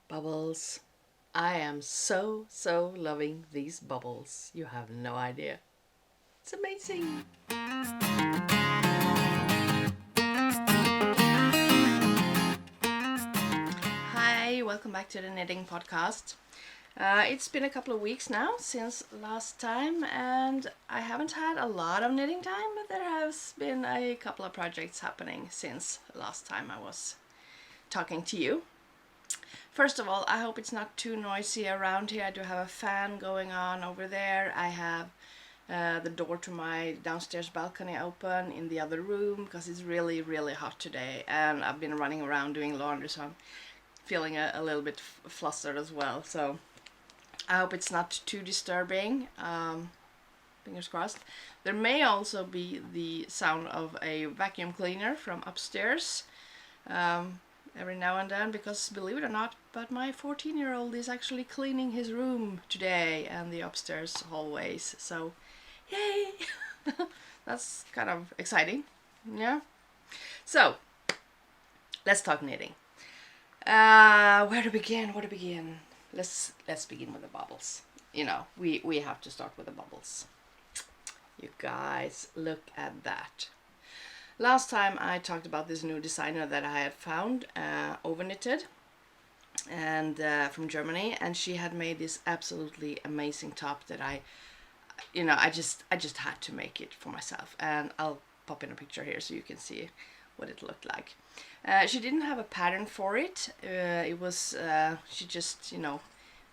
Bubbles. I am so loving these bubbles. You have no idea. It's amazing. Hi, welcome back to the knitting podcast. It's been a couple of weeks now since last time, and I haven't had a lot of knitting time, but there has been a couple of projects happening since last time I was talking to you. First of all, I hope it's not too noisy around here. I do have a fan going on over there. I have the door to my downstairs balcony open in the other room because it's really hot today, and I've been running around doing laundry, so I'm feeling a little bit flustered as well. So I hope it's not too disturbing. Fingers crossed. There may also be the sound of a vacuum cleaner from upstairs. Every now and then, because believe it or not, but my 14-year-old is actually cleaning his room today and the upstairs hallways, so yay! That's kind of exciting, yeah? So, let's talk knitting. Where to begin? Let's begin with the bubbles. You know, we have to start with the bubbles. You guys, look at that. Last time I talked about this new designer that I had found, Overknitted, and from Germany, and she had made this absolutely amazing top that I just had to make it for myself, and I'll pop in a picture here so you can see what it looked like. She didn't have a pattern for it. It was she just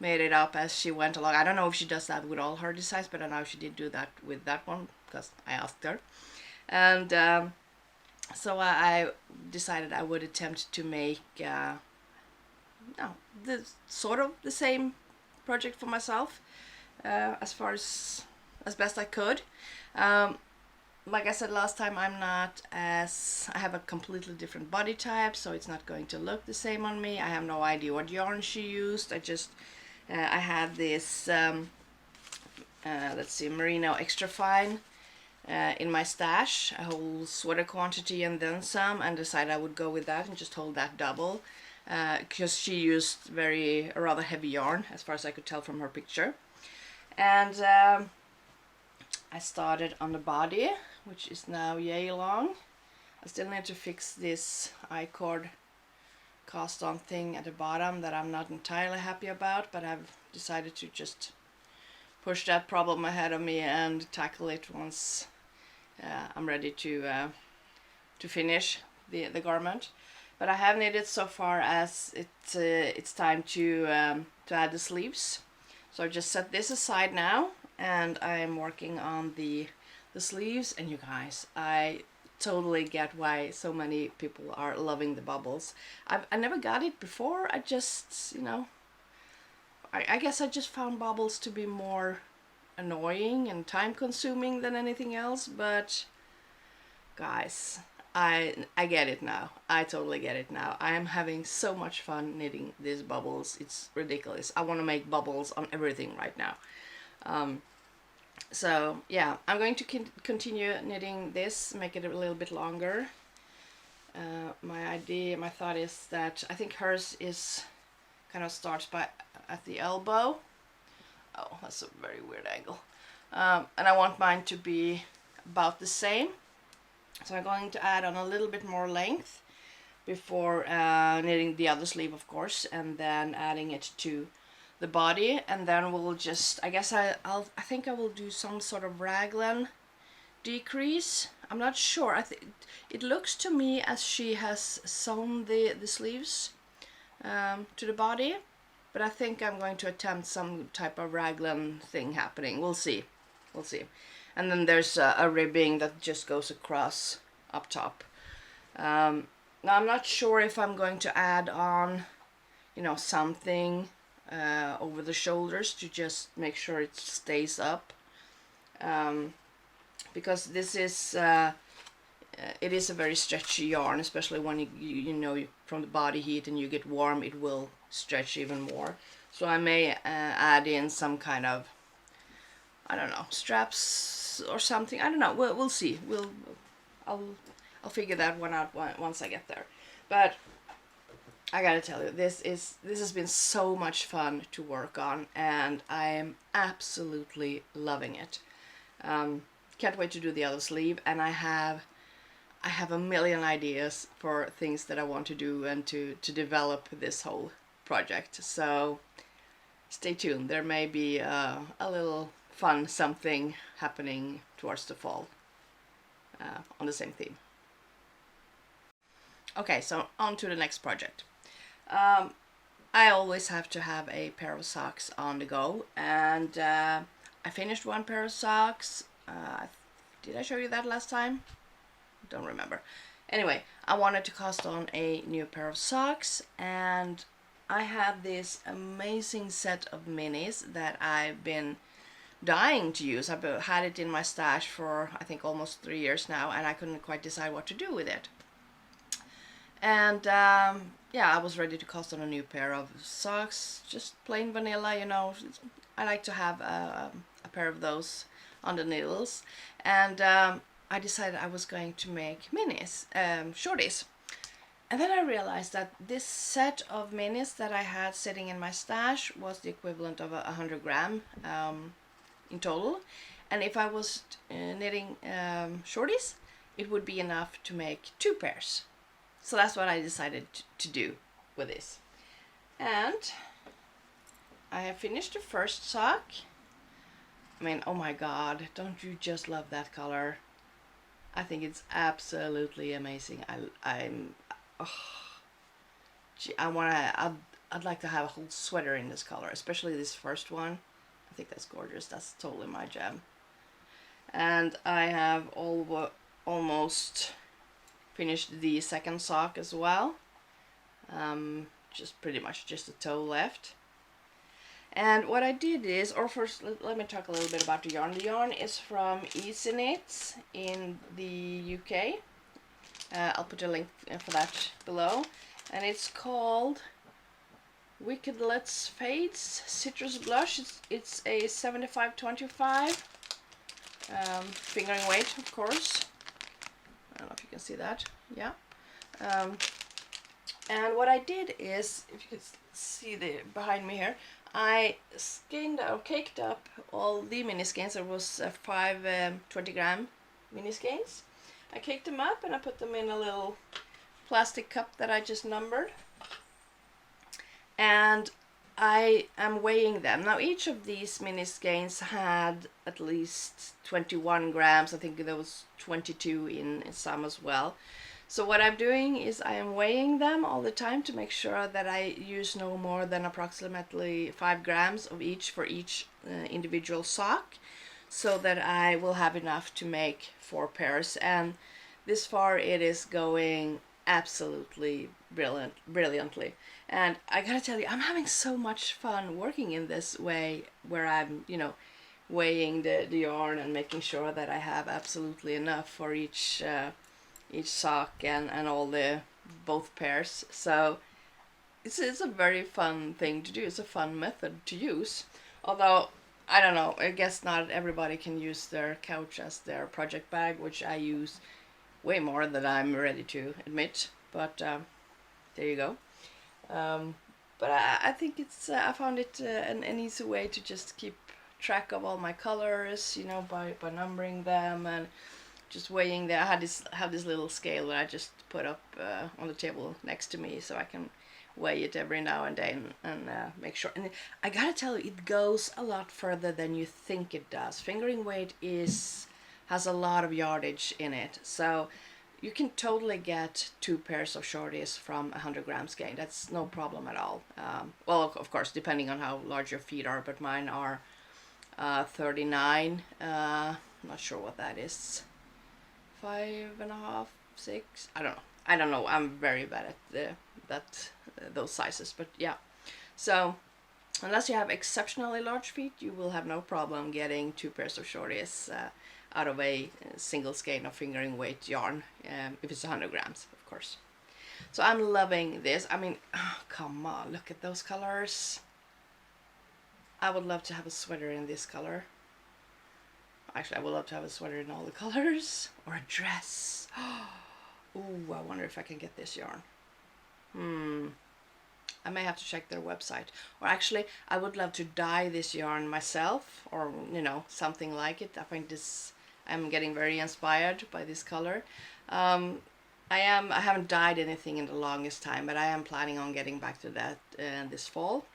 made it up as she went along. I don't know if she does that with all her designs, but I know she did do that with that one because I asked her, and so I decided I would attempt to make the sort of the same project for myself, as far as best I could. Like I said last time, I have a completely different body type, so it's not going to look the same on me. I have no idea what yarn she used. I had this let's see, Merino Extra Fine in my stash, a whole sweater quantity and then some, and decided I would go with that and just hold that double, because she used a rather heavy yarn as far as I could tell from her picture. And I started on the body, which is now yay long. I still need to fix this I-cord cast on thing at the bottom that I'm not entirely happy about, but I've decided to just push that problem ahead of me and tackle it once I'm ready to finish the garment. But I have knitted so far as it's time to add the sleeves. So I just set this aside now, and I'm working on the sleeves. And you guys, I totally get why so many people are loving the bubbles. I never got it before. I just I guess I just found bubbles to be more annoying and time consuming than anything else, but guys, I get it now. I totally get it now. I am having so much fun knitting these bubbles. It's ridiculous. I want to make bubbles on everything right now. So yeah, I'm going to continue knitting this, make it a little bit longer. My thought is that I think hers is kind of starts at the elbow. Oh, that's a very weird angle. And I want mine to be about the same. So I'm going to add on a little bit more length before knitting the other sleeve, of course, and then adding it to the body. And then we'll just, I guess I think I will do some sort of raglan decrease. I'm not sure. It looks to me as she has sewn the sleeves to the body. But I think I'm going to attempt some type of raglan thing happening. We'll see. And then there's a ribbing that just goes across up top. Now I'm not sure if I'm going to add on, something over the shoulders to just make sure it stays up. Because this is, it is a very stretchy yarn, especially when you from the body heat and you get warm, it will stretch even more. So I may add in some kind of, I don't know, straps or something. I don't know. We'll see. I'll figure that one out once I get there. But I gotta tell you, this has been so much fun to work on, and I am absolutely loving it. Can't wait to do the other sleeve, and I have a million ideas for things that I want to do and to develop this whole project. So stay tuned. There may be a little fun something happening towards the fall on the same theme. Okay, so on to the next project. I always have to have a pair of socks on the go, and I finished one pair of socks. Did I show you that last time? Don't remember. Anyway, I wanted to cast on a new pair of socks, and I have this amazing set of minis that I've been dying to use. I've had it in my stash for I think almost 3 years now, and I couldn't quite decide what to do with it. And yeah, I was ready to cast on a new pair of socks, just plain vanilla, you know. I like to have a pair of those on the needles, and I decided I was going to make minis, shorties. And then I realized that this set of minis that I had sitting in my stash was the equivalent of 100 gram in total. And if I was knitting shorties, it would be enough to make 2 pairs. So that's what I decided to do with this. And I have finished the first sock. I mean, oh my god, don't you just love that color? I think it's absolutely amazing. I'd like to have a whole sweater in this color, especially this first one. I think that's gorgeous. That's totally my jam. And I have almost finished the second sock as well. Just pretty much just a toe left. And what I did is, or first let me talk a little bit about the yarn. The yarn is from Easy Knits in the UK. I'll put a link for that below. And it's called Wickedless Fades Citrus Blush. It's a 75-25 fingering weight, of course. I don't know if you can see that. Yeah. And what I did is, if you can see behind me here, I skinned or caked up all the mini skeins. There was 5 20 gram mini skeins. I caked them up and I put them in a little plastic cup that I just numbered. And I am weighing them. Now each of these mini skeins had at least 21 grams. I think there was 22 in some as well. So what I'm doing is I am weighing them all the time to make sure that I use no more than approximately 5 grams of each for each individual sock, so that I will have enough to make 4 pairs. And this far it is going absolutely brilliantly. And I gotta tell you, I'm having so much fun working in this way, where I'm, you know, weighing the yarn and making sure that I have absolutely enough for each sock and all both pairs. So it's a very fun thing to do. It's a fun method to use. Although, I don't know, I guess not everybody can use their couch as their project bag, which I use way more than I'm ready to admit. But there you go. But I think it's I found it an easy way to just keep track of all my colors, you know, by numbering them and just weighing them. I have this little scale that I just put up on the table next to me, so I can weigh it every now and then and make sure. And I gotta tell you, it goes a lot further than you think it does. Fingering weight has a lot of yardage in it, so you can totally get 2 pairs of shorties from 100 gram skein. That's no problem at all. Well, of course, depending on how large your feet are, but mine are 39. I'm not sure what that is. 5.5, 6. I don't know. I'm very bad at those sizes, but yeah. So unless you have exceptionally large feet, you will have no problem getting 2 pairs of shorties out of a single skein of fingering weight yarn, if it's 100 grams, of course. So I'm loving this. I mean, oh, come on, look at those colors. I would love to have a sweater in this color. Actually, I would love to have a sweater in all the colors, or a dress. Ooh, I wonder if I can get this yarn. I may have to check their website. Or actually, I would love to dye this yarn myself, or you know, something like it. I find this, I'm getting very inspired by this color. I haven't dyed anything in the longest time, but I am planning on getting back to that this fall.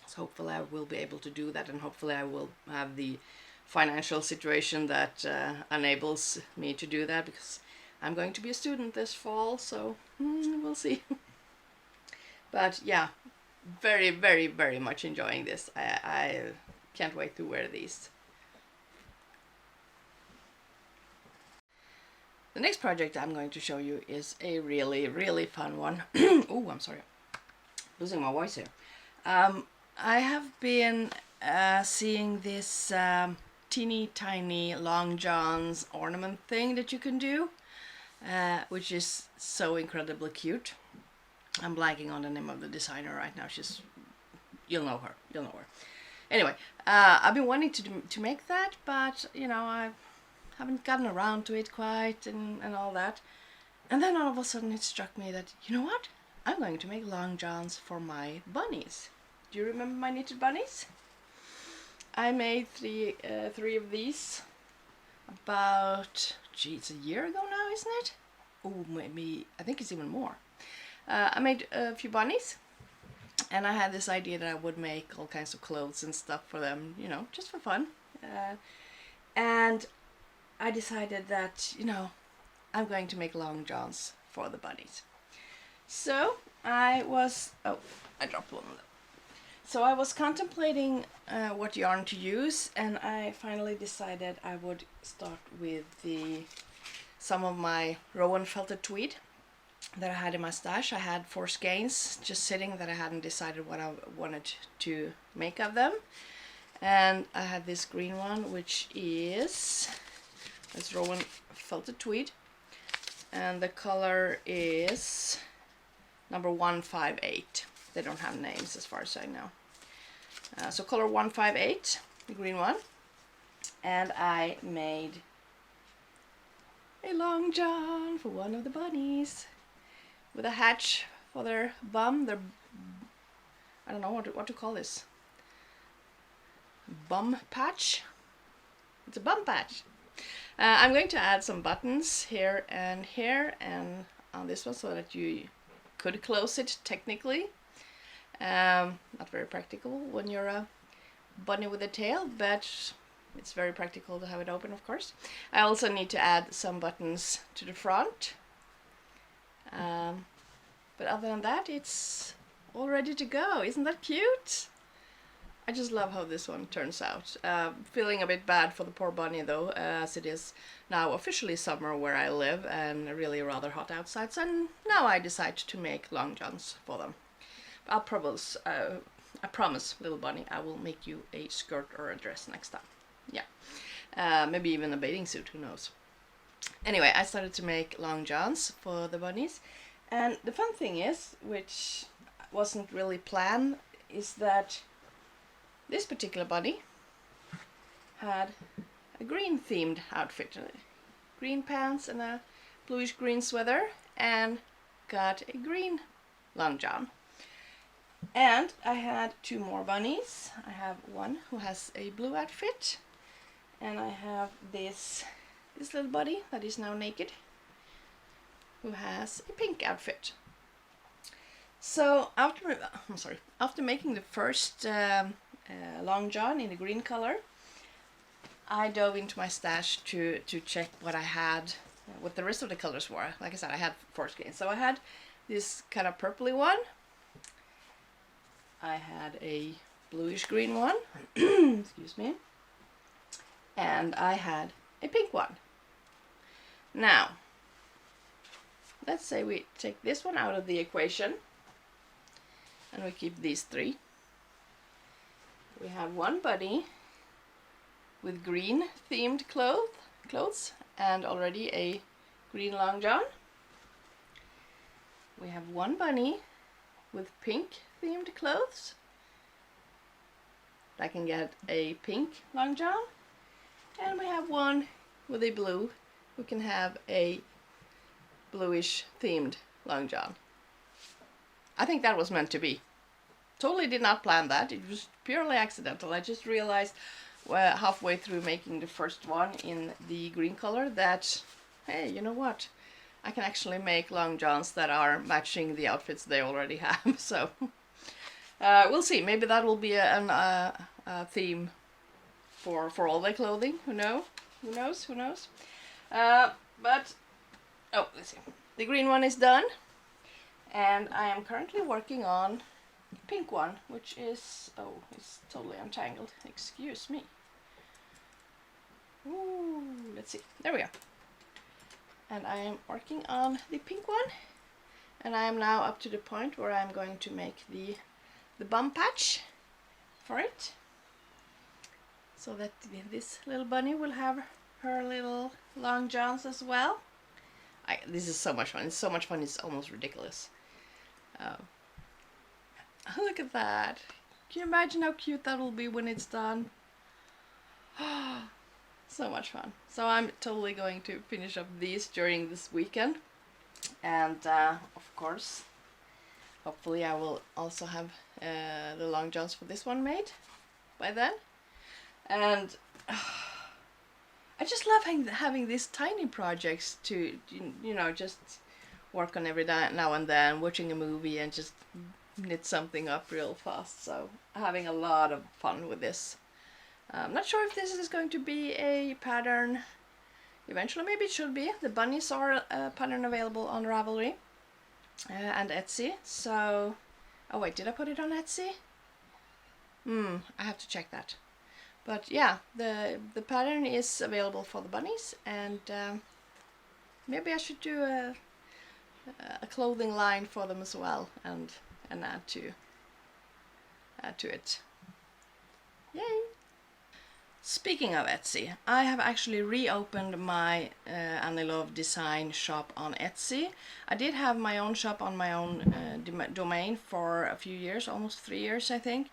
So hopefully I will be able to do that, and hopefully I will have the financial situation that enables me to do that, because I'm going to be a student this fall, so we'll see. But yeah, very, very, very much enjoying this. I can't wait to wear these. The next project I'm going to show you is a really, really fun one. Oh, I'm sorry. Losing my voice here. I have been seeing this teeny tiny long johns ornament thing that you can do, which is so incredibly cute. I'm blanking on the name of the designer right now. You'll know her. Anyway, I've been wanting to make that, but you know, I haven't gotten around to it quite, and all that. And then all of a sudden it struck me that, you know what? I'm going to make long johns for my bunnies. Do you remember my knitted bunnies? I made three of these about, gee, it's a year ago now, isn't it? Oh, maybe, I think it's even more. I made a few bunnies, and I had this idea that I would make all kinds of clothes and stuff for them, you know, just for fun. And I decided that, you know, I'm going to make long johns for the bunnies. So I dropped one of them. So I was contemplating what yarn to use, and I finally decided I would start with some of my Rowan felted tweed that I had in my stash. I had 4 skeins just sitting that I hadn't decided what I wanted to make of them. And I had this green one, which is this Rowan felted tweed, and the color is number 158. They don't have names as far as I know. So color 158, the green one. And I made a long john for one of the bunnies with a hatch for their bum. I don't know what to call this. Bum patch? It's a bum patch. I'm going to add some buttons here and on this one, so that you could close it technically. Not very practical when you're a bunny with a tail, but it's very practical to have it open, of course. I also need to add some buttons to the front. But other than that, it's all ready to go. Isn't that cute? I just love how this one turns out. Feeling a bit bad for the poor bunny though, as it is now officially summer where I live and really rather hot outside. So now I decide to make long johns for them. I promise, little bunny, I will make you a skirt or a dress next time. Yeah, maybe even a bathing suit, who knows. Anyway, I started to make long johns for the bunnies, and the fun thing is, which wasn't really planned, is that this particular bunny had a green themed outfit, green pants and a bluish green sweater, and got a green long john. And I had 2 more bunnies. I have one who has a blue outfit, and I have this little bunny that is now naked, who has a pink outfit. So after making the first long john in the green color, I dove into my stash to check what I had, what the rest of the colors were. Like I said, I had 4 skeins. So I had this kind of purpley one. I had a bluish green one, excuse me, and I had a pink one. Now, let's say we take this one out of the equation, and we keep these 3. We have one bunny with green themed clothes and already a green long john. We have one bunny with pink themed clothes. I can get a pink long john, and we have one with a blue who can have a bluish themed long john. I think that was meant to be. totally did not plan that. It was purely accidental. I just realized halfway through making the first one in the green color that, hey, you know what? I can actually make long johns that are matching the outfits they already have. So we'll see. Maybe that will be a theme for all their clothing. Who knows? Who knows? Who knows? But oh, let's see. The green one is done, and I am currently working on the pink one, which is, oh, it's totally untangled. Excuse me. Ooh, let's see. There we are. And I am working on the pink one, and I am now up to the point where I'm going to make the bum patch for it, so that this little bunny will have her little long johns as well. This is so much fun. It's so much fun. It's almost ridiculous. Look at that. Can you imagine how cute that will be when it's done? So much fun. So I'm totally going to finish up these during this weekend. And of course, hopefully I will also have the long johns for this one made by then. And I just love having these tiny projects to, you know, just work on every now and then, watching a movie and just knit something up real fast. So having a lot of fun with this. I'm not sure if this is going to be a pattern. Eventually, maybe it should be. The bunnies are a pattern available on Ravelry and Etsy. So, oh wait, did I put it on Etsy? I have to check that. But yeah, the pattern is available for the bunnies, and maybe I should do a clothing line for them as well, and add to it. Yay! Speaking of Etsy, I have actually reopened my AniLove's design shop on Etsy. I did have my own shop on my own domain for a few years, almost 3 years I think.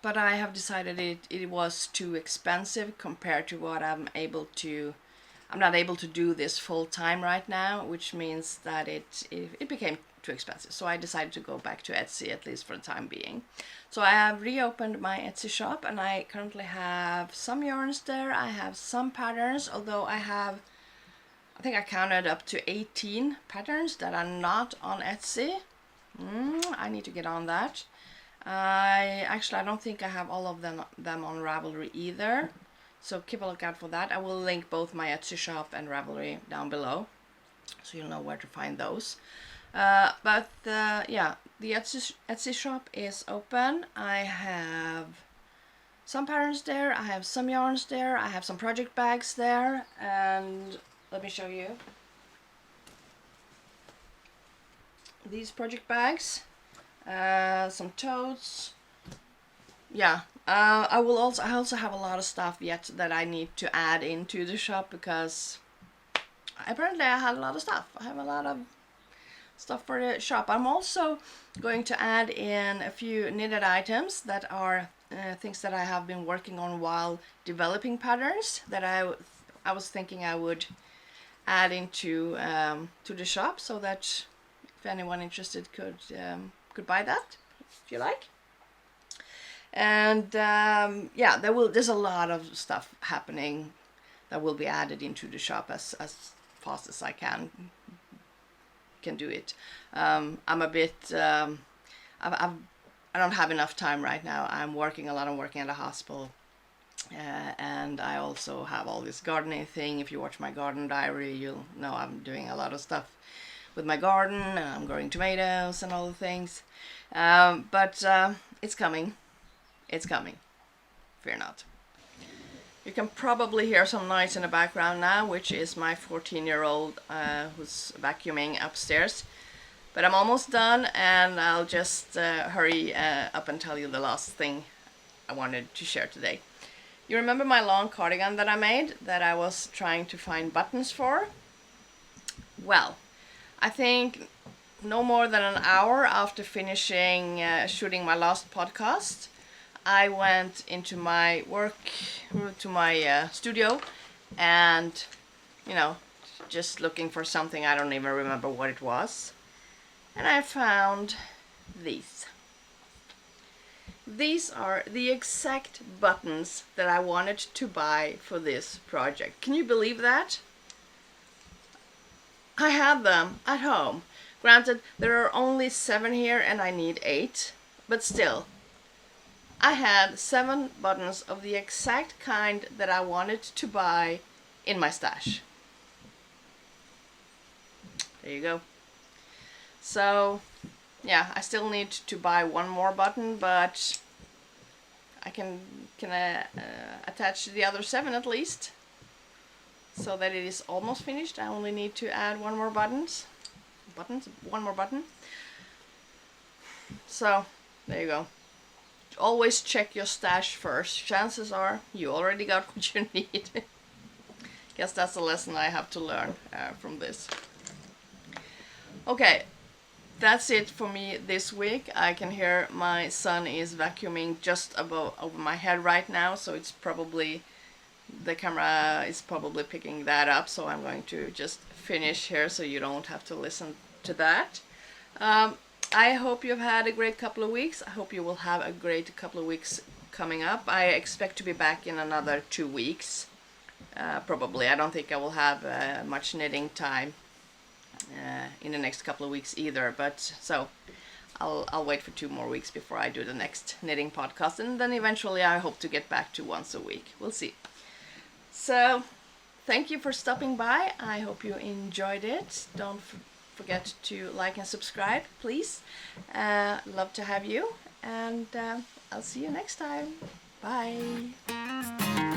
But I have decided it was too expensive compared to what I'm not able to do this full time right now, which means that it became too expensive. So I decided to go back to Etsy, at least for the time being. So I have reopened my Etsy shop, and I currently have some yarns there. I have some patterns, although I think I counted up to 18 patterns that are not on Etsy. I need to get on that. I don't think I have all of them on Ravelry either, so keep a lookout for that. I will link both my Etsy shop and Ravelry down below, so you'll know where to find those. But yeah, the Etsy shop is open. I have some patterns there, I have some yarns there, I have some project bags there, and let me show you these project bags. Some totes. Yeah, I also have a lot of stuff yet that I need to add into the shop, because apparently I had a lot of stuff. I have a lot of stuff for the shop. I'm also going to add in a few knitted items that are things that I have been working on while developing patterns that I was thinking I would add into to the shop, so that if anyone interested could buy that if you like. And yeah, there's a lot of stuff happening that will be added into the shop as fast as I can do it. I'm a bit I don't have enough time right now. I'm working a lot. I'm working at a hospital, and I also have all this gardening thing. If you watch my garden diary, you'll know I'm doing a lot of stuff with my garden, and I'm growing tomatoes and all the things. But it's coming. It's coming. Fear not. You can probably hear some noise in the background now, which is my 14-year-old who's vacuuming upstairs. But I'm almost done, and I'll just hurry up and tell you the last thing I wanted to share today. You remember my long cardigan that I made, that I was trying to find buttons for? Well, I think no more than an hour after finishing shooting my last podcast, I went into my studio, and, you know, just looking for something. I don't even remember what it was. And I found these. these are the exact buttons that I wanted to buy for this project. Can you believe that? I had them at home. Granted, there are only 7 here and I need 8, but still. I had 7 buttons of the exact kind that I wanted to buy in my stash. There you go. So, yeah, I still need to buy 1 more button, but I can attach the other 7 at least, so that it is almost finished. I only need to add 1 more button. So, there you go. Always check your stash first. Chances are you already got what you need. Guess that's a lesson I have to learn from this. Okay, that's it for me this week. I can hear my son is vacuuming just over my head right now, so it's probably, the camera is probably picking that up, so I'm going to just finish here so you don't have to listen to that. I hope you've had a great couple of weeks. I hope you will have a great couple of weeks coming up. I expect to be back in another 2 weeks, probably. I don't think I will have much knitting time in the next couple of weeks either, but so I'll wait for 2 more weeks before I do the next knitting podcast, and then eventually I hope to get back to once a week. We'll see. So thank you for stopping by. I hope you enjoyed it. Don't forget to like and subscribe, please. Love to have you, and I'll see you next time. Bye.